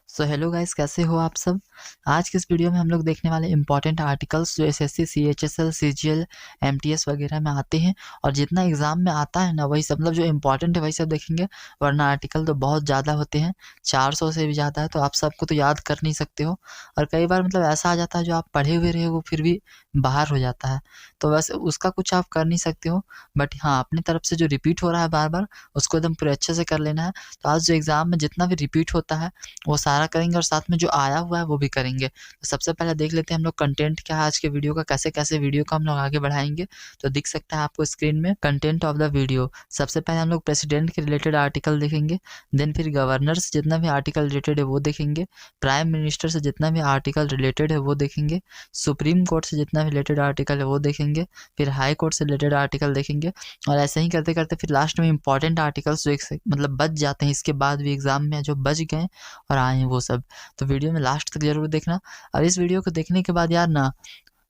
So hello guys, कैसे हो आप सब। आज के इस वीडियो में हम लोग देखने वाले इंपॉर्टेंट आर्टिकल्स जो एसएससी, सीएचएसएल, सीजीएल, एमटीएस वगैरह में आते हैं और जितना एग्जाम में आता है ना वही सब मतलब जो इंपॉर्टेंट है वही सब देखेंगे। वरना आर्टिकल तो बहुत ज़्यादा होते हैं, 400 से भी ज़्यादा है, तो आप सबको तो याद कर नहीं सकते हो। और कई बार मतलब ऐसा आ जाता है जो आप पढ़े हुए रहे वो फिर भी बाहर हो जाता है, तो वैसे उसका कुछ आप कर नहीं सकते हो। बट हाँ, अपनी तरफ से जो रिपीट हो रहा है बार बार उसको एकदम पूरे अच्छे से कर लेना है। तो आज जो एग्ज़ाम में जितना भी रिपीट होता है वो सारा करेंगे और साथ में जो आया हुआ है वो भी करेंगे। तो सबसे पहले देख लेते हैं हम लोग कंटेंट क्या है आज के वीडियो का, कैसे-कैसे वीडियो को हम लोग आगे बढ़ाएँगे। तो दिख सकता है आपको स्क्रीन में कंटेंट ऑफ द वीडियो। सबसे पहले हम लोग प्रेसिडेंट के रिलेटेड आर्टिकल देखेंगे, देन फिर गवर्नर से जितना भी आर्टिकल रिलेटेड है वो देखेंगे, प्राइम मिनिस्टर से जितना भी आर्टिकल रिलेटेड है वो देखेंगे, सुप्रीम कोर्ट से जितना भी रिलेटेड आर्टिकल है वो देखेंगे, फिर हाई कोर्ट से रिलेटेड आर्टिकल देखेंगे और ऐसे ही करते-करते फिर लास्ट में इंपॉर्टेंट आर्टिकल्स जो एक से मतलब बच जाते हैं इसके बाद भी एग्ज़ाम में जो बच गए और आए हैं वो सब। तो वीडियो में लास्ट तक ज़रूर देखना। और इस वीडियो को देखने के बाद यार ना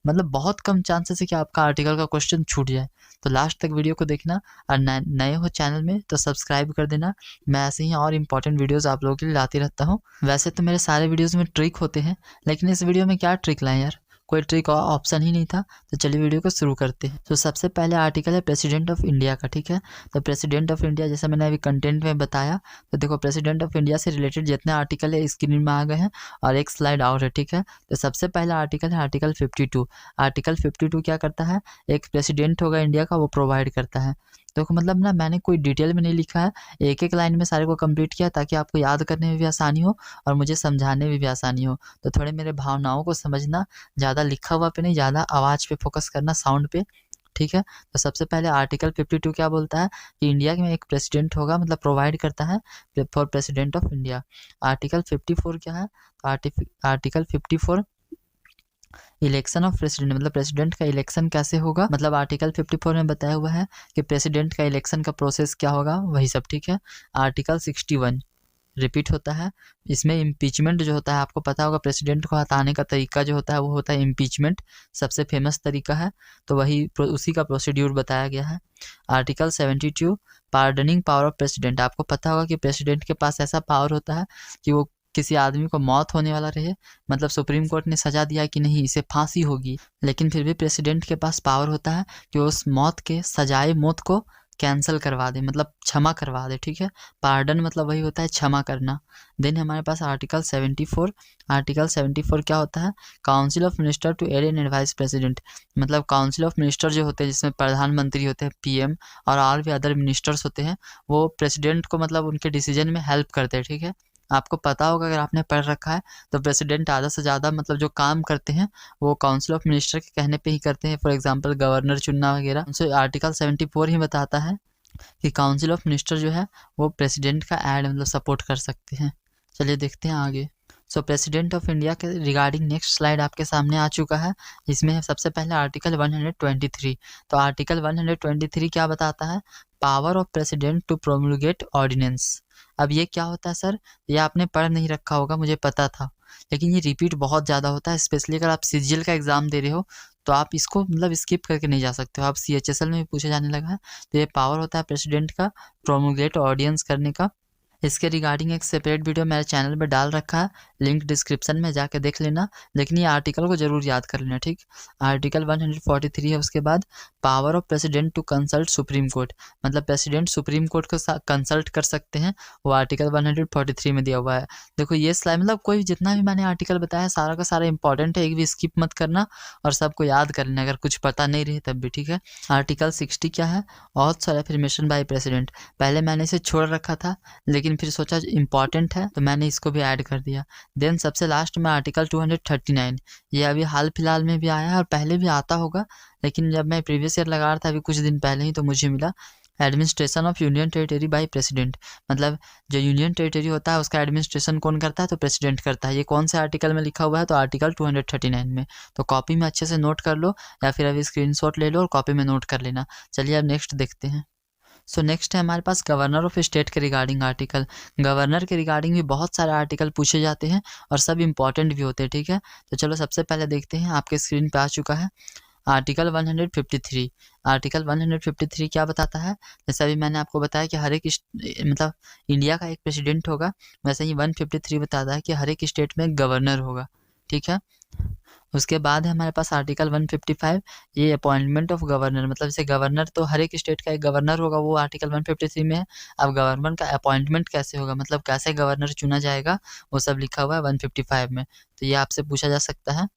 मतलब बहुत कम चांसेस है कि आपका आर्टिकल का क्वेश्चन छूट जाए, तो लास्ट तक वीडियो को देखना। और नए हो चैनल में तो सब्सक्राइब कर देना। मैं ऐसे ही और इंपॉर्टेंट वीडियोस आप लोगों के लिए लाती रहता हूँ। वैसे तो मेरे सारे वीडियोस में ट्रिक होते हैं, लेकिन इस वीडियो में क्या ट्रिक लाएं यार, कोई ट्रिक और ऑप्शन ही नहीं था। तो चलिए वीडियो को शुरू करते हैं। तो सबसे पहले आर्टिकल है प्रेसिडेंट ऑफ इंडिया का, ठीक है। तो प्रेसिडेंट ऑफ इंडिया जैसा मैंने अभी कंटेंट में बताया, तो देखो प्रेसिडेंट ऑफ इंडिया से रिलेटेड जितने आर्टिकल है स्क्रीन में आ गए हैं और एक स्लाइड और है, ठीक है। तो सबसे पहला आर्टिकल है आर्टिकल 52। आर्टिकल 52 क्या करता है, एक प्रेसिडेंट होगा इंडिया का वो प्रोवाइड करता है। देखो मतलब ना मैंने कोई डिटेल में नहीं लिखा है, एक एक लाइन में सारे को कंप्लीट किया ताकि आपको याद करने में भी आसानी हो और मुझे समझाने में भी आसानी हो। तो थोड़े मेरे भावनाओं को समझना, ज़्यादा लिखा हुआ पे नहीं, ज़्यादा आवाज़ पे फोकस करना, साउंड पे, ठीक है। तो सबसे पहले आर्टिकल 52 क्या बोलता है कि इंडिया में एक प्रेसिडेंट होगा, मतलब प्रोवाइड करता है for president of India. Article 54 क्या है, आर्टिकल 54 इलेक्शन ऑफ प्रेसिडेंट, मतलब प्रेसिडेंट का इलेक्शन कैसे होगा, मतलब आर्टिकल 54 में बताया हुआ है कि प्रेसिडेंट का इलेक्शन का प्रोसेस क्या होगा, वही सब, ठीक है। आर्टिकल 61 रिपीट होता है, इसमें इम्पीचमेंट जो होता है आपको पता होगा, प्रेसिडेंट को हटाने का तरीका जो होता है वो होता है इम्पीचमेंट, सबसे फेमस तरीका है। तो वही उसी का प्रोसीड्यूर बताया गया है। Article 72 pardoning power of president, आपको पता होगा कि प्रेसिडेंट के पास ऐसा पावर होता है कि वो किसी आदमी को मौत होने वाला रहे, मतलब सुप्रीम कोर्ट ने सजा दिया कि नहीं इसे फांसी होगी, लेकिन फिर भी प्रेसिडेंट के पास पावर होता है कि उस मौत के सजाए मौत को कैंसिल करवा दे, मतलब क्षमा करवा दे, ठीक है। पार्डन मतलब वही होता है क्षमा करना। देन हमारे पास आर्टिकल 74। आर्टिकल 74 क्या होता है, council of minister to aid and advice president, मतलब काउंसिल ऑफ मिनिस्टर जो होते हैं जिसमें प्रधानमंत्री होते हैं, पीएम और भी अदर मिनिस्टर्स होते हैं, वो प्रेसिडेंट को मतलब उनके डिसीजन में हेल्प करते हैं, ठीक है। आपको पता होगा अगर आपने पढ़ रखा है तो प्रेसिडेंट आधा से ज़्यादा मतलब जो काम करते हैं वो काउंसिल ऑफ मिनिस्टर के कहने पे ही करते हैं, फॉर एग्जांपल गवर्नर चुनना वगैरह। उनसे आर्टिकल 74 ही बताता है कि काउंसिल ऑफ मिनिस्टर जो है वो प्रेसिडेंट का ऐड मतलब सपोर्ट कर सकते हैं। चलिए देखते हैं आगे। सो प्रेसिडेंट ऑफ इंडिया के रिगार्डिंग नेक्स्ट स्लाइड आपके सामने आ चुका है। इसमें सबसे पहले आर्टिकल 123। तो आर्टिकल 123 क्या बताता है, power of president to promulgate ordinance. अब ये क्या होता है सर, ये आपने पढ़ नहीं रखा होगा, मुझे पता था, लेकिन ये रिपीट बहुत ज़्यादा होता है, स्पेशली अगर आप सीजीएल का एग्ज़ाम दे रहे हो तो आप इसको मतलब स्किप करके नहीं जा सकते हो, आप सीएचएसएल में भी पूछे जाने लगा है। तो ये पावर होता है प्रेसिडेंट का प्रोमुलेट ऑडियंस करने का। इसके रिगार्डिंग एक सेपरेट वीडियो मेरे चैनल पे डाल रखा है, लिंक डिस्क्रिप्शन में जाके देख लेना, लेकिन ये आर्टिकल को जरूर याद कर लेना, ठीक। आर्टिकल 143 है उसके बाद, power of president to consult supreme court, मतलब प्रेसिडेंट सुप्रीम कोर्ट को कंसल्ट कर सकते हैं, वो आर्टिकल 143 में दिया हुआ है। देखो ये स्लाइड मतलब कोई जितना भी मैंने आर्टिकल बताया सारा का सारा इंपॉर्टेंट है, एक भी स्किप मत करना और सबको याद कर लेना अगर कुछ पता नहीं रहे तब भी, ठीक है। आर्टिकल 60 क्या है, ऑथ्स और एफर्मेशन बाय प्रेसिडेंट, पहले मैंने इसे छोड़ रखा था लेकिन फिर सोचा इम्पॉर्टेंट है तो मैंने इसको भी ऐड कर दिया। देन सबसे लास्ट में आर्टिकल 239, ये अभी हाल फिलहाल में भी आया है और पहले भी आता होगा, लेकिन जब मैं प्रीवियस ईयर लगा रहा था अभी कुछ दिन पहले ही तो मुझे मिला। Administration of union territory by president, मतलब जो यूनियन टेरिटरी होता है उसका एडमिनिस्ट्रेशन कौन करता है, तो प्रेसिडेंट करता है। ये कौन से आर्टिकल में लिखा हुआ है, तो आर्टिकल 239 में। तो कॉपी में अच्छे से नोट कर लो या फिर अभी स्क्रीनशॉट ले लो और कॉपी में नोट कर लेना। चलिए अब नेक्स्ट देखते हैं। सो नेक्स्ट है हमारे पास गवर्नर ऑफ स्टेट के रिगार्डिंग आर्टिकल। गवर्नर के रिगार्डिंग भी बहुत सारे आर्टिकल पूछे जाते हैं और सब इंपॉर्टेंट भी होते हैं, ठीक है। तो चलो सबसे पहले देखते हैं, आपके स्क्रीन पे आ चुका है आर्टिकल 153, आर्टिकल 153 क्या बताता है? जैसे अभी मैंने आपको बताया कि हर एक मतलब इंडिया का एक प्रेसिडेंट होगा, वैसे ही 153 बताता है कि हर एक स्टेट में एक गवर्नर होगा, ठीक है। उसके बाद है हमारे पास आर्टिकल 155, ये अपॉइंटमेंट ऑफ गवर्नर, मतलब जैसे गवर्नर तो हर एक स्टेट का एक गवर्नर होगा, वो आर्टिकल 153 में है। अब गवर्नर का अपॉइंटमेंट कैसे होगा, मतलब कैसे गवर्नर चुना जाएगा, वो सब लिखा हुआ है 155 में, तो ये आपसे पूछा जा सकता है।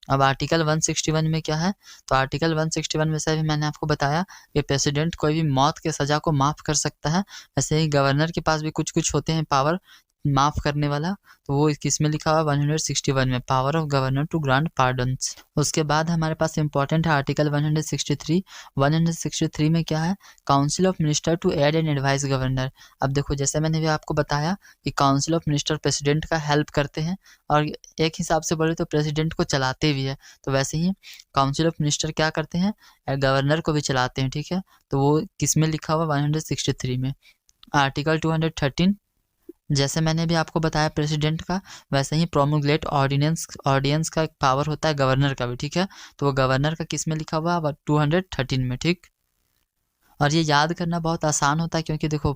अब आर्टिकल 161 में क्या है? तो आर्टिकल 161 में से भी मैंने आपको बताया कि प्रेसिडेंट कोई भी मौत के सज़ा को माफ़ कर सकता है, वैसे ही गवर्नर के पास भी कुछ कुछ होते हैं पावर माफ़ करने वाला, तो वो किस में लिखा हुआ है? 161 में, power of governor to grant pardons. उसके बाद हमारे पास इंपॉर्टेंट है आर्टिकल 163, 163 में क्या है? Council of minister to aid and advice governor. अब देखो, जैसे मैंने भी आपको बताया कि काउंसिल ऑफ मिनिस्टर प्रेसिडेंट का हेल्प करते हैं और एक हिसाब से बोले तो प्रेसिडेंट को चलाते भी है, तो वैसे ही काउंसिल ऑफ मिनिस्टर क्या करते हैं? गवर्नर को भी चलाते हैं, ठीक है। तो वो किस में लिखा हुआ? 163 में। आर्टिकल 213, जैसे मैंने भी आपको बताया प्रेसिडेंट का, वैसे ही प्रोमुलेट ऑर्डिनेंस का एक पावर होता है गवर्नर का भी, ठीक है। तो वो गवर्नर का किस में लिखा हुआ? 213 में, ठीक। और ये याद करना बहुत आसान होता है, क्योंकि देखो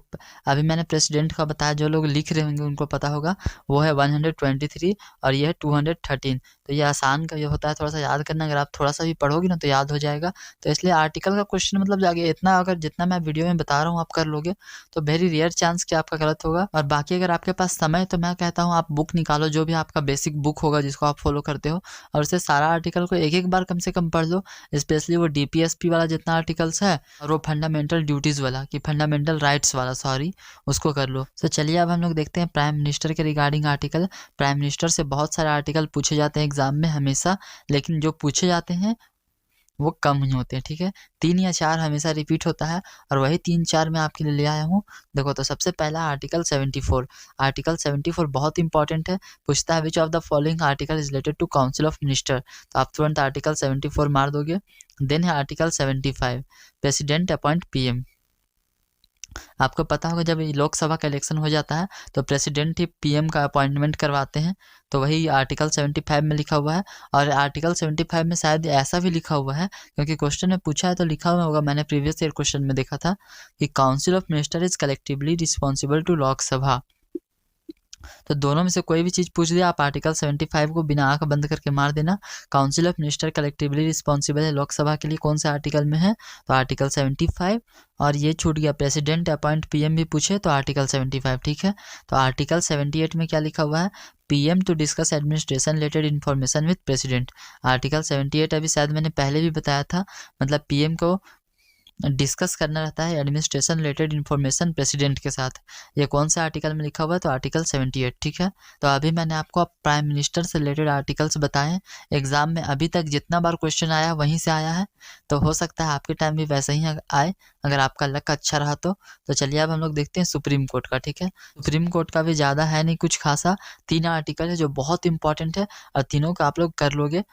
अभी मैंने प्रेसिडेंट का बताया, जो लोग लिख रहे होंगे उनको पता होगा, वो है 123 और ये है 213, तो ये आसान का ये होता है थोड़ा सा याद करना, अगर आप थोड़ा सा भी पढ़ोगे ना तो याद हो जाएगा। तो इसलिए आर्टिकल का क्वेश्चन मतलब जाके इतना, अगर जितना मैं वीडियो में बता रहा हूँ आप कर लोगे तो वेरी रेयर चांस कि आपका गलत होगा। और बाकी अगर आपके पास समय, तो मैं कहता हूँ आप बुक निकालो, जो भी आपका बेसिक बुक होगा जिसको आप फॉलो करते हो, और उससे सारा आर्टिकल को एक एक बार कम से कम पढ़ लो, स्पेशली वो DPSP वाला जितना आर्टिकल्स है, और वो फंडामेंटल ड्यूटीज़ वाला, कि फंडामेंटल राइट्स वाला, सॉरी, उसको कर लो। तो चलिए अब हम लोग देखते हैं प्राइम मिनिस्टर के रिगार्डिंग आर्टिकल। प्राइम मिनिस्टर से बहुत सारे आर्टिकल पूछे जाते हैं एग्जाम में हमेशा, लेकिन जो पूछे जाते हैं वो कम ही होते हैं, ठीक है। 3 या 4 हमेशा रिपीट होता है, और वही 3-4 मैं आपके लिए ले आया हूँ। देखो, तो सबसे पहला आर्टिकल 74, आर्टिकल 74 बहुत इंपॉर्टेंट है, पूछता है which of the following article is related to council of minister, तो आप तुरंत आर्टिकल 74 मार दोगे। देन है आर्टिकल 75, प्रेसिडेंट अपॉइंट PM। आपको पता होगा जब लोकसभा का इलेक्शन हो जाता है तो प्रेसिडेंट ही PM का अपॉइंटमेंट करवाते हैं, तो वही आर्टिकल 75 में लिखा हुआ है। और आर्टिकल 75 में शायद ऐसा भी लिखा हुआ है, क्योंकि क्वेश्चन में पूछा है तो लिखा हुआ होगा, मैंने प्रीवियस ईयर क्वेश्चन में देखा था कि council of minister is collectively responsible to Lok Sabha. तो दोनों में से कोई भी चीज़ पूछ दिया, आप आर्टिकल 75 को बिना आंख बंद करके मार देना। Council of minister collectively responsible है लोकसभा के लिए, कौन से आर्टिकल में है? तो आर्टिकल 75। और ये छूट गया, प्रेसिडेंट अपॉइंट PM भी पूछे तो आर्टिकल 75, ठीक है। तो आर्टिकल 78 में क्या लिखा हुआ है? PM to discuss administration related information with president. Article 78 अभी शायद मैंने पहले भी बताया था, मतलब PM को डिस्कस करना रहता है एडमिनिस्ट्रेशन रिलेटेड इन्फॉर्मेशन प्रेसिडेंट के साथ। ये कौन सा आर्टिकल में लिखा हुआ है? तो आर्टिकल 78, ठीक है। तो अभी मैंने आपको प्राइम मिनिस्टर से रिलेटेड आर्टिकल्स बताए हैं, एग्जाम में अभी तक जितना बार क्वेश्चन आया वहीं से आया है, तो हो सकता है आपके टाइम भी वैसे ही आए, अगर आपका लक अच्छा रहा तो चलिए अब हम लोग देखते हैं सुप्रीम कोर्ट का, ठीक है। सुप्रीम कोर्ट का भी ज़्यादा है नहीं कुछ खासा, 3 आर्टिकल है जो बहुत इंपॉर्टेंट है, और तीनों का आप लोग कर लोगे,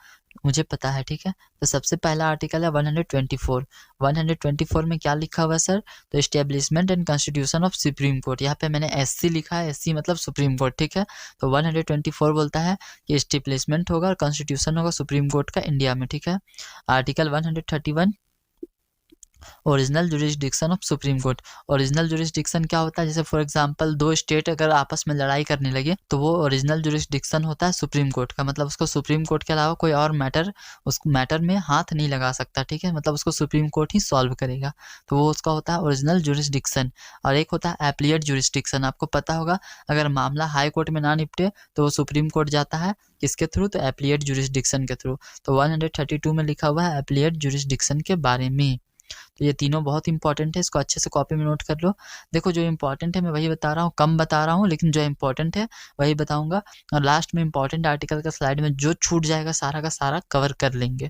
मुझे पता है, ठीक है। तो सबसे पहला आर्टिकल है 124। 124 में क्या लिखा हुआ है सर? तो establishment and constitution of supreme court, यहाँ पे मैंने SC लिखा है, SC मतलब सुप्रीम कोर्ट, ठीक है। तो 124 बोलता है कि एस्टेब्लिशमेंट होगा और कॉन्स्टिट्यूशन होगा सुप्रीम कोर्ट का इंडिया में, ठीक है। Article 131, original jurisdiction of supreme court. Original jurisdiction क्या होता है? जैसे फॉर एग्जांपल 2 स्टेट अगर आपस में लड़ाई करने लगे तो वो ओरिजिनल जुरिस्डिक्शन होता है सुप्रीम कोर्ट का, मतलब उसको सुप्रीम कोर्ट के अलावा कोई और मैटर उस मैटर में हाथ नहीं लगा सकता, ठीक है। मतलब उसको सुप्रीम कोर्ट ही सॉल्व करेगा, तो वो उसका होता है ओरिजिनल जुरिस्डिक्शन। और एक होता है एप्लीएट जुरिस्डिक्शन, आपको पता होगा अगर मामला हाई कोर्ट में ना निपटे तो वो सुप्रीम कोर्ट जाता है, किसके थ्रू? तो एप्लीएट जुरिस्डिक्शन के थ्रू। तो 132 में लिखा हुआ है एप्लीएट जुरिस्डिक्शन के बारे में। तो ये तीनों बहुत इंपॉर्टेंट है, इसको अच्छे से कॉपी में नोट कर लो। देखो, जो इंपॉर्टेंट है मैं वही बता रहा हूँ, कम बता रहा हूँ, लेकिन जो इंपॉर्टेंट है वही बताऊंगा, और लास्ट में इंपॉर्टेंट आर्टिकल का स्लाइड में जो छूट जाएगा सारा का सारा कवर कर लेंगे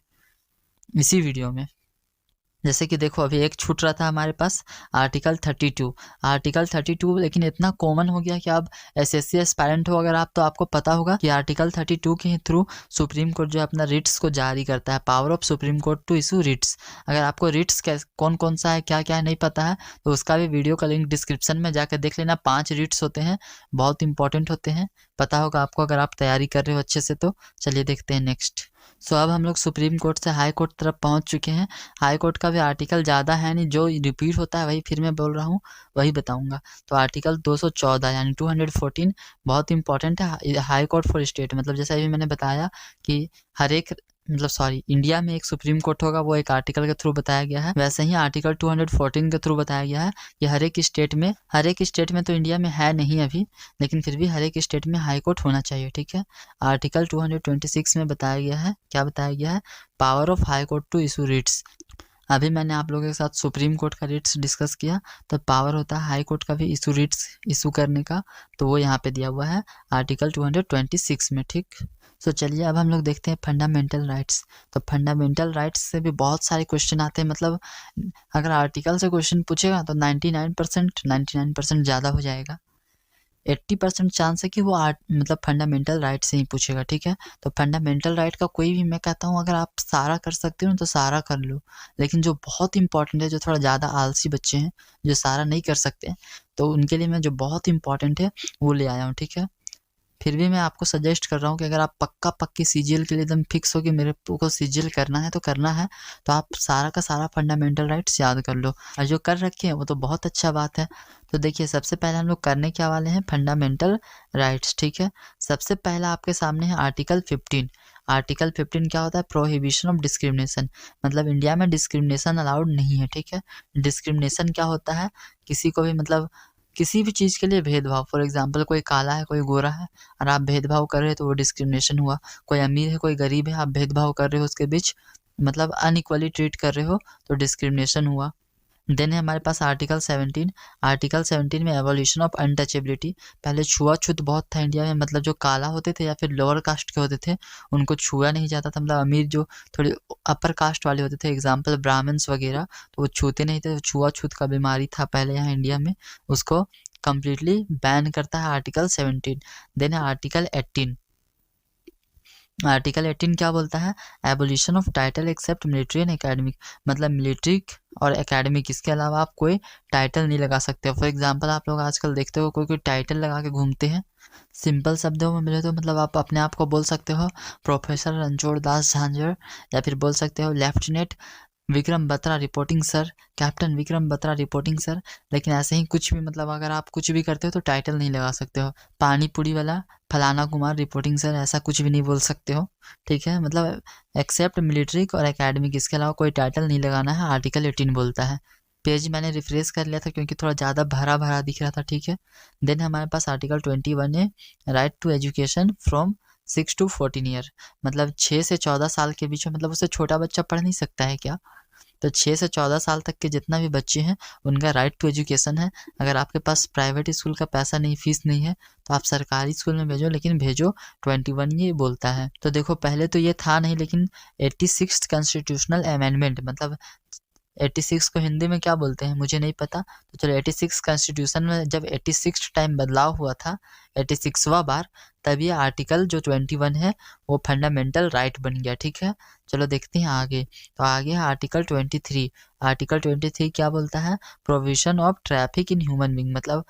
इसी वीडियो में। जैसे कि देखो, अभी एक छूट रहा था हमारे पास आर्टिकल 32। आर्टिकल 32 लेकिन इतना कॉमन हो गया कि अब SSC एस्पायरेंट हो अगर आप, तो आपको पता होगा कि आर्टिकल 32 के थ्रू सुप्रीम कोर्ट जो अपना रिट्स को जारी करता है, power of supreme court to issue writs. अगर आपको रिट्स कौन कौन सा है, क्या क्या है नहीं पता है, तो उसका भी वीडियो का लिंक डिस्क्रिप्शन में जाकर देख लेना। 5 रिट्स होते हैं, बहुत इंपॉर्टेंट होते हैं, पता होगा आपको अगर आप तैयारी कर रहे हो अच्छे से। तो चलिए देखते हैं नेक्स्ट। सो अब हम लोग सुप्रीम कोर्ट से हाई कोर्ट तरफ पहुंच चुके हैं। हाई कोर्ट का भी आर्टिकल ज़्यादा है नहीं, जो रिपीट होता है वही फिर मैं बोल रहा हूँ, वही बताऊंगा। तो आर्टिकल 214 यानी 214 बहुत इंपॉर्टेंट है। हाई कोर्ट फॉर स्टेट मतलब जैसा अभी मैंने बताया कि हर एक मतलब सॉरी इंडिया में एक सुप्रीम कोर्ट होगा, वो एक आर्टिकल के थ्रू बताया गया है। वैसे ही आर्टिकल 214 के थ्रू बताया गया है कि हर एक स्टेट में तो इंडिया में है नहीं अभी, लेकिन फिर भी हर एक स्टेट में हाई कोर्ट होना चाहिए, ठीक है। आर्टिकल 226 में बताया गया है, क्या बताया गया है, power of high court to issue writs. अभी मैंने आप लोगों के साथ सुप्रीम कोर्ट का रिट्स डिस्कस किया, तो पावर होता है हाई कोर्ट का भी इशू रिट्स इशू करने का, तो वो यहाँ पे दिया हुआ है आर्टिकल 226 में, ठीक। सो चलिए अब हम लोग देखते हैं फंडामेंटल राइट्स। तो फंडामेंटल राइट्स से भी बहुत सारे क्वेश्चन आते हैं, मतलब अगर आर्टिकल से क्वेश्चन पूछेगा तो 99% ज़्यादा हो जाएगा, 80% चांस है कि वो मतलब फंडामेंटल राइट से ही पूछेगा, ठीक है। तो फंडामेंटल राइट का कोई भी मैं कहता हूँ अगर आप सारा कर सकते हो तो सारा कर लो, लेकिन जो बहुत इंपॉर्टेंट है, जो थोड़ा ज़्यादा आलसी बच्चे हैं जो सारा नहीं कर सकते, तो उनके लिए मैं जो बहुत इंपॉर्टेंट है वो ले आया हूँ, ठीक है। फिर भी मैं आपको सजेस्ट कर रहा हूँ कि अगर आप पक्की सीजीएल के लिए एकदम फिक्स हो कि मेरे को सीजीएल करना है तो करना है, तो आप सारा का सारा फंडामेंटल राइट्स याद कर लो, और जो कर रखे हैं वो तो बहुत अच्छा बात है। तो देखिए सबसे पहले हम लोग करने क्या वाले हैं, फंडामेंटल राइट्स, ठीक है। सबसे पहला आपके सामने है आर्टिकल 15। आर्टिकल 15 क्या होता है, प्रोहिबिशन ऑफ डिस्क्रिमिनेशन, मतलब इंडिया में डिस्क्रिमिनेशन अलाउड नहीं है, ठीक है। डिस्क्रिमिनेशन क्या होता है, किसी को भी मतलब किसी भी चीज़ के लिए भेदभाव, फॉर एग्जांपल कोई काला है कोई गोरा है और आप भेदभाव कर रहे हो तो वो डिस्क्रिमिनेशन हुआ। कोई अमीर है कोई गरीब है, आप भेदभाव कर रहे हो उसके बीच, मतलब अनइक्वली ट्रीट कर रहे हो तो डिस्क्रिमिनेशन हुआ। देन है हमारे पास आर्टिकल 17। आर्टिकल 17 में एवोल्यूशन ऑफ अनटचेबिलिटी। पहले छुआछूत बहुत था इंडिया में, मतलब जो काला होते थे या फिर लोअर कास्ट के होते थे उनको छुआ नहीं जाता था, मतलब अमीर जो थोड़ी अपर कास्ट वाले होते थे, एग्जाम्पल ब्राह्मण्स वगैरह, तो वो छूते नहीं थे। छुआछूत का बीमारी था पहले यहाँ इंडिया में, उसको कम्प्लीटली बैन करता है आर्टिकल 17। देन है आर्टिकल 18। आर्टिकल 18 क्या बोलता है, abolition of title except military and academic, मतलब मिलिट्री और एकेडमिक, इसके अलावा आप कोई टाइटल नहीं लगा सकते। फॉर एग्जांपल आप लोग आजकल देखते हो कोई कोई टाइटल लगा के घूमते हैं। सिंपल शब्दों में मिले तो मतलब आप अपने आप को बोल सकते हो प्रोफेसर रणछोड़ दास झांझर, या फिर बोल सकते हो lieutenant Vikram Batra reporting sir, captain Vikram Batra reporting sir. लेकिन ऐसे ही कुछ भी, मतलब अगर आप कुछ भी करते हो तो टाइटल नहीं लगा सकते हो। पानी पूरी वाला फलाना कुमार रिपोर्टिंग सर, ऐसा कुछ भी नहीं बोल सकते हो, ठीक है। मतलब एक्सेप्ट मिलिट्री और एकेडमिक, इसके अलावा कोई टाइटल नहीं लगाना है, आर्टिकल 18 बोलता है। पेज मैंने रिफ्रेश कर लिया था क्योंकि थोड़ा ज़्यादा भरा भरा दिख रहा था, ठीक है। देन हमारे पास आर्टिकल 21 है, right to education from 6 to 14 year, मतलब 6 से 14 साल के बीच में, मतलब उससे छोटा बच्चा पढ़ नहीं सकता है क्या। तो 6 से 14 साल तक के जितना भी बच्चे हैं उनका राइट टू एजुकेशन है। अगर आपके पास प्राइवेट स्कूल का पैसा नहीं, फीस नहीं है, तो आप सरकारी स्कूल में भेजो, लेकिन भेजो। 21 ये बोलता है। तो देखो पहले तो ये था नहीं, लेकिन 86th कॉन्स्टिट्यूशनल अमेंडमेंट, मतलब 86 को हिंदी में क्या बोलते हैं मुझे नहीं पता, तो चलो 86 कॉन्स्टिट्यूशन में जब 86 टाइम बदलाव हुआ था, 86वां बार, तब ये आर्टिकल जो 21 है वो फंडामेंटल राइट बन गया, ठीक है। चलो देखते हैं आगे। तो आगे है आर्टिकल 23। आर्टिकल 23 क्या बोलता है, provision of traffic in human being, मतलब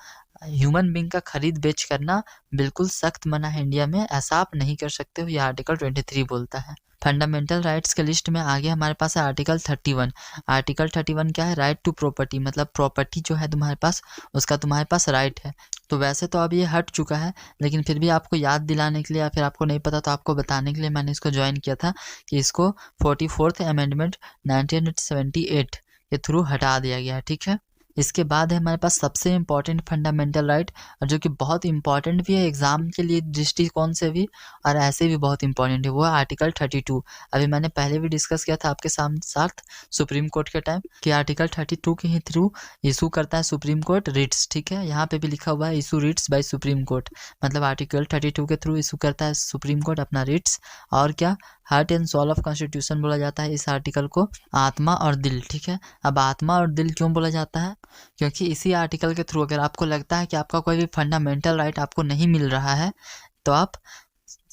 ह्यूमन बींग का खरीद बेच करना बिल्कुल सख्त मना है इंडिया में, ऐसा आप नहीं कर सकते हो, ये आर्टिकल 23 बोलता है। फंडामेंटल राइट्स के लिस्ट में आगे हमारे पास है आर्टिकल 31। आर्टिकल 31 क्या है, राइट टू प्रॉपर्टी, मतलब प्रॉपर्टी जो है तुम्हारे पास, उसका तुम्हारे पास राइट है। तो वैसे तो अब ये हट चुका है, लेकिन फिर भी आपको याद दिलाने के लिए या फिर आपको नहीं पता तो आपको बताने के लिए मैंने इसको ज्वाइन किया था कि इसको 44th अमेंडमेंट 1978 के थ्रू हटा दिया गया है, ठीक है। इसके बाद है हमारे पास सबसे इम्पॉर्टेंट फंडामेंटल राइट, और जो कि बहुत इंपॉर्टेंट भी है एग्जाम के लिए दृष्टिकोण से भी, और ऐसे भी बहुत इंपॉर्टेंट है, वो है आर्टिकल 32। अभी मैंने पहले भी डिस्कस किया था आपके साथ सुप्रीम कोर्ट के टाइम कि आर्टिकल 32 के ही थ्रू इशू करता है सुप्रीम कोर्ट रिट्स, ठीक है। यहाँ पे भी लिखा हुआ है issue writs by supreme court, मतलब आर्टिकल 32 के थ्रू इशू करता है सुप्रीम कोर्ट अपना रिट्स। और क्या, heart and soul of constitution बोला जाता है इस आर्टिकल को, आत्मा और दिल, ठीक है। अब आत्मा और दिल क्यों बोला जाता है, क्योंकि इसी आर्टिकल के थ्रू अगर आपको लगता है कि आपका कोई भी फंडामेंटल राइट आपको नहीं मिल रहा है, तो आप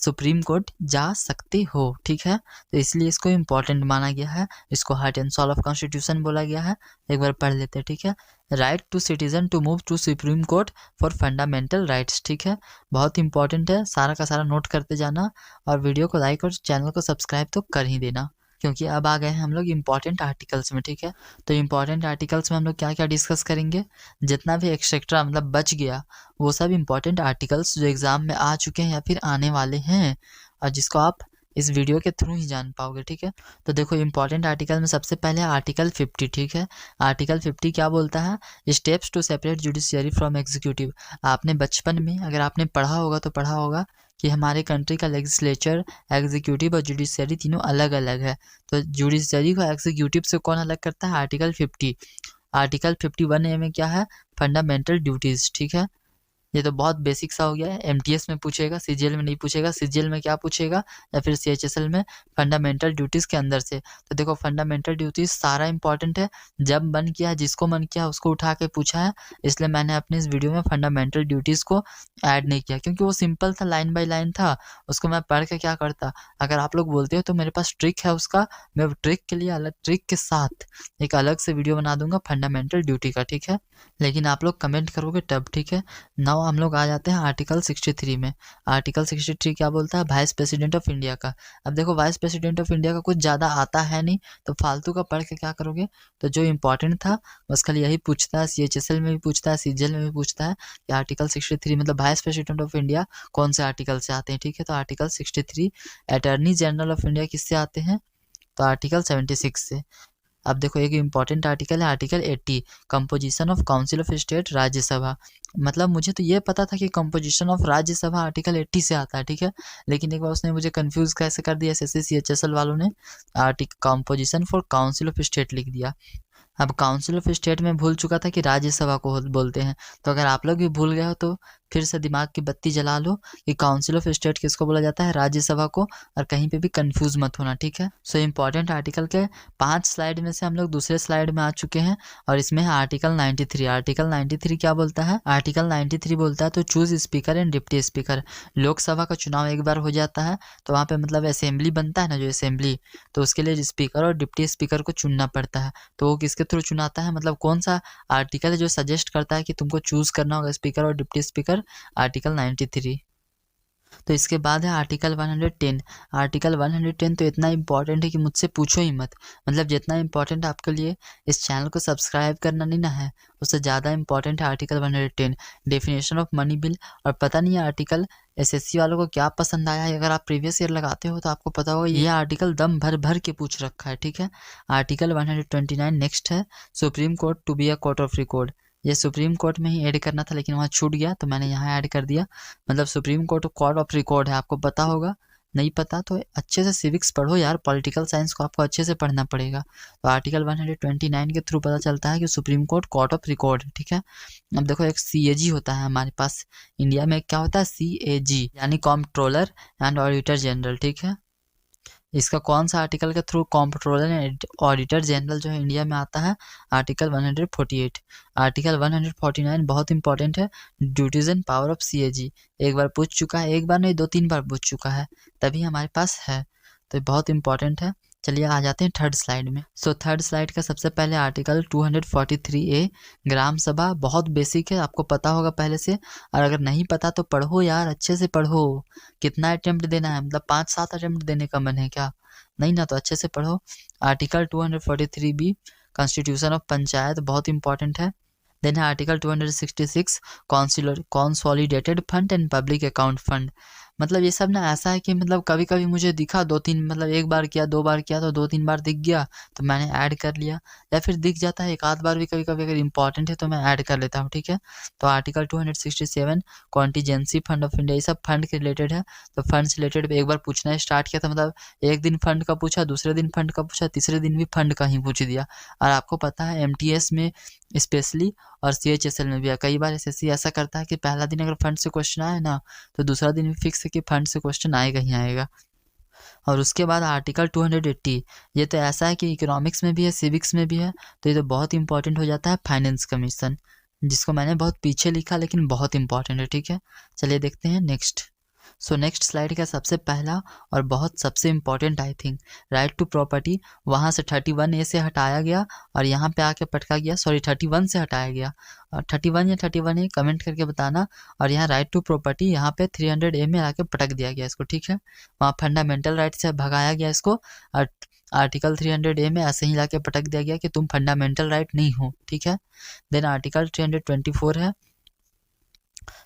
सुप्रीम कोर्ट जा सकते हो, ठीक है। तो इसलिए इसको इम्पॉर्टेंट माना गया है, इसको heart and soul of constitution बोला गया है। एक बार पढ़ लेते हैं, ठीक है। Right to citizen to move to Supreme Court for fundamental rights, ठीक है। बहुत इंपॉर्टेंट है, सारा का सारा नोट करते जाना और वीडियो को लाइक और चैनल को सब्सक्राइब तो कर ही देना, क्योंकि अब आ गए हैं हम लोग इम्पॉर्टेंट आर्टिकल्स में, ठीक है। तो इम्पॉर्टेंट आर्टिकल्स में हम लोग क्या क्या डिस्कस करेंगे, जितना भी एक्सेट्रा मतलब बच गया वो सब इम्पॉर्टेंट आर्टिकल्स जो एग्ज़ाम में आ चुके हैं या फिर आने वाले हैं और जिसको आप इस वीडियो के थ्रू ही जान पाओगे, ठीक है। तो देखो इम्पॉर्टेंट आर्टिकल में सबसे पहले आर्टिकल 50, ठीक है। आर्टिकल 50 क्या बोलता है, steps to separate judiciary from executive. आपने बचपन में अगर आपने पढ़ा होगा तो पढ़ा होगा कि हमारे कंट्री का लेजिस्लेचर, एग्जीक्यूटिव और जुडिशियरी तीनों अलग अलग है। तो जुडिशियरी को एग्जीक्यूटिव से कौन अलग करता है, आर्टिकल 50। आर्टिकल 51A में क्या है, फंडामेंटल ड्यूटीज़, ठीक है। ये तो बहुत बेसिक सा हो गया है, एमटीएस में पूछेगा, सीजीएल में नहीं पूछेगा। सीजीएल में क्या पूछेगा या फिर सीएचएसएल में फंडामेंटल ड्यूटीज़ के अंदर से। तो देखो फंडामेंटल ड्यूटीज़ सारा इंपॉर्टेंट है, जब मन किया जिसको मन किया उसको उठा के पूछा है, इसलिए मैंने अपने इस वीडियो में फंडामेंटल ड्यूटीज़ को ऐड नहीं किया, क्योंकि वो सिंपल था, लाइन बाई लाइन था, उसको मैं पढ़ के क्या करता। अगर आप लोग बोलते हो तो मेरे पास ट्रिक है उसका, मैं ट्रिक के लिए अलग, ट्रिक के साथ एक अलग से वीडियो बना दूंगा फंडामेंटल ड्यूटी का, ठीक है। लेकिन आप लोग कमेंट करोगे तब, ठीक है। नाउ हम लोग आ जाते हैं आर्टिकल 63 में। आर्टिकल 63 क्या बोलता है, वाइस प्रेसिडेंट ऑफ इंडिया का। अब देखो वाइस प्रेसिडेंट ऑफ इंडिया का कुछ ज़्यादा आता है नहीं, तो फालतू का पढ़ के क्या करोगे। तो जो इंपॉर्टेंट था बस खाली यही पूछता है, सीएचएसएल में भी पूछता है, सीजीएल में भी पूछता है कि आर्टिकल 63 मतलब वाइस प्रेसिडेंट ऑफ इंडिया कौन से आर्टिकल से आते हैं, ठीक है। तो article 63 attorney general of India किससे आते हैं, तो आर्टिकल 76 से। अब देखो एक इम्पॉर्टेंट आर्टिकल है article 80, composition of council of state Rajya Sabha. मतलब मुझे तो ये पता था कि कंपोजिशन ऑफ राज्यसभा आर्टिकल 80 से आता है, ठीक है। लेकिन एक बार उसने मुझे कंफ्यूज कैसे कर दिया, एसएससी सीएचएसएल वालों ने article composition for council of state लिख दिया। अब काउंसिल ऑफ स्टेट में भूल चुका था कि राज्यसभा को बोलते हैं। तो अगर आप लोग भी भूल गए हो तो फिर से दिमाग की बत्ती जला लो कि काउंसिल ऑफ स्टेट किसको बोला जाता है, राज्यसभा को, और कहीं पे भी कंफ्यूज मत होना, ठीक है। सो इम्पॉर्टेंट आर्टिकल के 5 स्लाइड में से हम लोग दूसरे स्लाइड में आ चुके हैं और इसमें है आर्टिकल 93। आर्टिकल 93 क्या बोलता है, आर्टिकल 93 बोलता है तो choose speaker and deputy speaker. Lok Sabha का चुनाव एक बार हो जाता है तो वहाँ पे मतलब असेंबली बनता है ना, जो असेंबली, तो उसके लिए स्पीकर और डिप्टी स्पीकर को चुनना पड़ता है। तो वो किसके थ्रू चुनाता है, मतलब कौन सा आर्टिकल है जो सजेस्ट करता है कि तुमको चूज करना होगा स्पीकर और डिप्टी स्पीकर, आर्टिकल 93। तो इसके बाद है आर्टिकल 110। आर्टिकल 110 तो इतना इंपॉर्टेंट है कि मुझसे पूछो ही मत। मतलब जितना इंपॉर्टेंट आपके लिए इस चैनल को सब्सक्राइब करना नहीं ना है, उससे ज़्यादा इंपॉर्टेंट है article 110, definition of money bill. और पता नहीं है आर्टिकल एसएससी वालों को क्या पसंद आया है, अगर आप प्रीवियस ईयर लगाते हो तो आपको पता होगा ये आर्टिकल दम भर भर के पूछ रखा है, ठीक है। आर्टिकल 129 नेक्स्ट है, Supreme court to be a court of record. ये सुप्रीम कोर्ट में ही ऐड करना था लेकिन वहाँ छूट गया तो मैंने यहाँ ऐड कर दिया। मतलब supreme court court of record है, आपको पता होगा, नहीं पता तो अच्छे से सिविक्स पढ़ो यार, पॉलिटिकल साइंस को आपको अच्छे से पढ़ना पड़ेगा। तो आर्टिकल 129 के थ्रू पता चलता है कि supreme court court of record, ठीक है। अब देखो एक सीएजी होता है हमारे पास इंडिया में, क्या होता है सीएजी, यानी कॉम्प्ट्रोलर एंड ऑडिटर जनरल, ठीक है। इसका कौन सा आर्टिकल के through comptroller and auditor general जो है इंडिया में आता है, आर्टिकल 148। आर्टिकल 149 बहुत इंपॉर्टेंट है, duties and power of CAG. एक बार पूछ चुका है, एक बार नहीं 2-3 बार पूछ चुका है, तभी हमारे पास है, तो बहुत इंपॉर्टेंट है। चलिए आ जाते हैं थर्ड स्लाइड में। सो थर्ड स्लाइड का सबसे पहले आर्टिकल 243A, ग्राम सभा। बहुत बेसिक है, आपको पता होगा पहले से, और अगर नहीं पता तो पढ़ो यार, अच्छे से पढ़ो। कितना अटेम्प्ट देना है, मतलब 5-7 अटेम्प्ट देने का मन है क्या, नहीं ना, तो अच्छे से पढ़ो। Article 243B, constitution of panchayat, बहुत इंपॉर्टेंट है। देन है article 266, consolidated fund and public account fund. मतलब ये सब ना ऐसा है कि मतलब कभी कभी मुझे दिखा 2-3, मतलब एक बार किया 2 बार किया तो 2-3 बार दिख गया तो मैंने ऐड कर लिया, या फिर दिख जाता है एक आध बार भी कभी कभी, अगर इंपॉर्टेंट है तो मैं ऐड कर लेता हूँ, ठीक है। तो article 267, contingency fund of India, ये सब फंड के रिलेटेड है। तो फंड से रिलेटेड एक बार पूछना स्टार्ट किया था, मतलब एक दिन फंड का पूछा, दूसरे दिन फंड का पूछा, तीसरे दिन भी फंड का ही पूछ दिया। और आपको पता है एमटीएस में स्पेशली और सीएचएसएल में भी कई बार एसएससी ऐसा करता है कि पहला दिन अगर फंड से क्वेश्चन आए ना तो दूसरा दिन भी फिक्स है कि फंड से क्वेश्चन आएगा ही आएगा। और उसके बाद आर्टिकल 280, ये तो ऐसा है कि इकोनॉमिक्स में भी है, सिविक्स में भी है, तो ये तो बहुत इंपॉर्टेंट हो जाता है, फाइनेंस कमीशन, जिसको मैंने बहुत पीछे लिखा लेकिन बहुत इंपॉर्टेंट है, ठीक है। चलिए देखते हैं नेक्स्ट। सो नेक्स्ट स्लाइड का सबसे पहला और बहुत सबसे important I think, right to property. वहाँ से 31A से हटाया गया और यहाँ पे आके पटका गया, सॉरी 31 से हटाया गया, 31 या 31A कमेंट करके बताना। और यहाँ राइट टू प्रॉपर्टी यहाँ पे 300A में आके पटक दिया गया इसको, ठीक है। वहाँ फंडामेंटल राइट से भगाया गया इसको और आर्टिकल 300A में ऐसे ही लाके पटक दिया गया कि तुम फंडामेंटल राइट नहीं हो, ठीक है। देन आर्टिकल 324 है,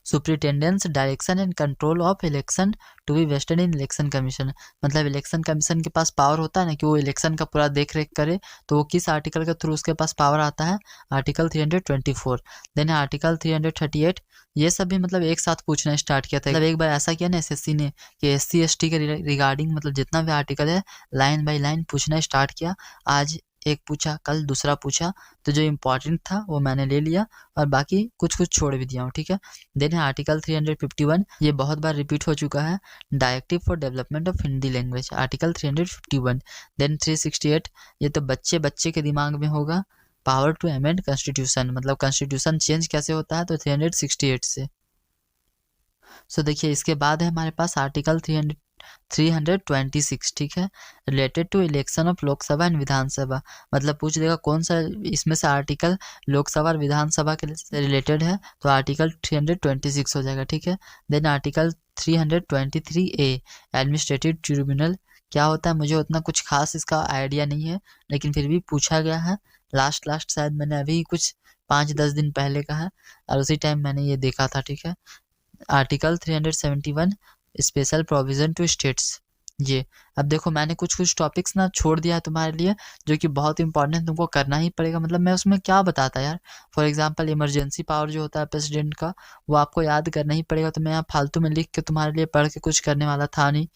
superintendence direction and control of election to be vested in election commission. मतलब इलेक्शन कमीशन के पास पावर होता है ना कि वो इलेक्शन का पूरा देख रेख करे, तो वो किस आर्टिकल के थ्रू उसके पास पावर आता है, आर्टिकल 324। देन आर्टिकल 338, ये सब भी मतलब एक साथ पूछना स्टार्ट किया था। मतलब एक बार ऐसा किया ना एसएससी ने कि SC/ST के रिगार्डिंग मतलब जितना भी आर्टिकल है लाइन बाई लाइन पूछना स्टार्ट किया। आज एक पूछा, कल दूसरा पूछा, तो जो इम्पोर्टेंट था वो मैंने ले लिया और बाकी कुछ कुछ छोड़ भी दिया हूँ, ठीक है। देन है आर्टिकल 351, ये बहुत बार रिपीट हो चुका है, directive for development of Hindi language, article 351। Then 368, ये तो बच्चे बच्चे के दिमाग में होगा, पावर टू अमेंड कॉन्स्टिट्यूशन, मतलब कॉन्स्टिट्यूशन चेंज कैसे होता है, तो 368 से। सो देखिए इसके बाद है हमारे पास आर्टिकल 326, ठीक है, related to election of Lok Sabha and Vidhan Sabha. मतलब पूछ देगा कौन सा इसमें से आर्टिकल लोकसभा और विधानसभा के रिलेटेड है, तो आर्टिकल 326 हो जाएगा, ठीक है। Then article 323A, administrative tribunal, क्या होता है मुझे उतना कुछ खास इसका आइडिया नहीं है, लेकिन फिर भी पूछा गया है। लास्ट शायद मैंने अभी कुछ 5-10 दिन पहले का है और उसी टाइम मैंने ये देखा था, ठीक है। Article 371, special provision to states. ये अब देखो मैंने कुछ कुछ टॉपिक्स ना छोड़ दिया है तुम्हारे लिए जो कि बहुत इंपॉर्टेंट तुमको करना ही पड़ेगा। मतलब मैं उसमें क्या बताता यार, फॉर एग्जांपल इमरजेंसी पावर जो होता है प्रेसिडेंट का, वो आपको याद करना ही पड़ेगा। तो मैं यहाँ फालतू में लिख के तुम्हारे लिए पढ़ के कुछ करने वाला था नहीं।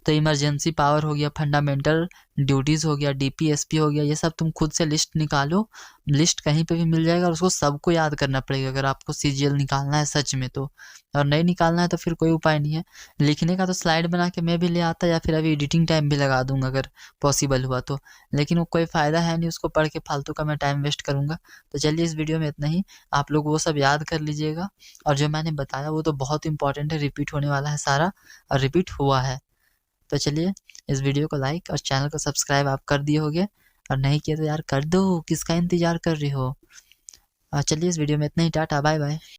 तो इमरजेंसी पावर हो गया, फंडामेंटल ड्यूटीज़ हो गया, DPSP हो गया, ये सब तुम खुद से लिस्ट निकालो, लिस्ट कहीं पे भी मिल जाएगा और उसको सबको याद करना पड़ेगा अगर आपको CGL निकालना है सच में तो। और नहीं निकालना है तो फिर कोई उपाय नहीं है। लिखने का तो स्लाइड बना के मैं भी ले आता या फिर अभी एडिटिंग टाइम भी लगा दूंगा अगर पॉसिबल हुआ तो, लेकिन वो कोई फ़ायदा है नहीं, उसको पढ़ के फालतू का मैं टाइम वेस्ट करूँगा। तो चलिए इस वीडियो में इतना ही, आप लोग वो सब याद कर लीजिएगा। और जो मैंने बताया वो तो बहुत इंपॉर्टेंट है, रिपीट होने वाला है सारा और रिपीट हुआ है। तो चलिए इस वीडियो को लाइक और चैनल को सब्सक्राइब आप कर दिए होगे, और नहीं किया तो यार कर दो, किसका इंतजार कर रही हो। चलिए इस वीडियो में इतना ही, टाटा बाय बाय।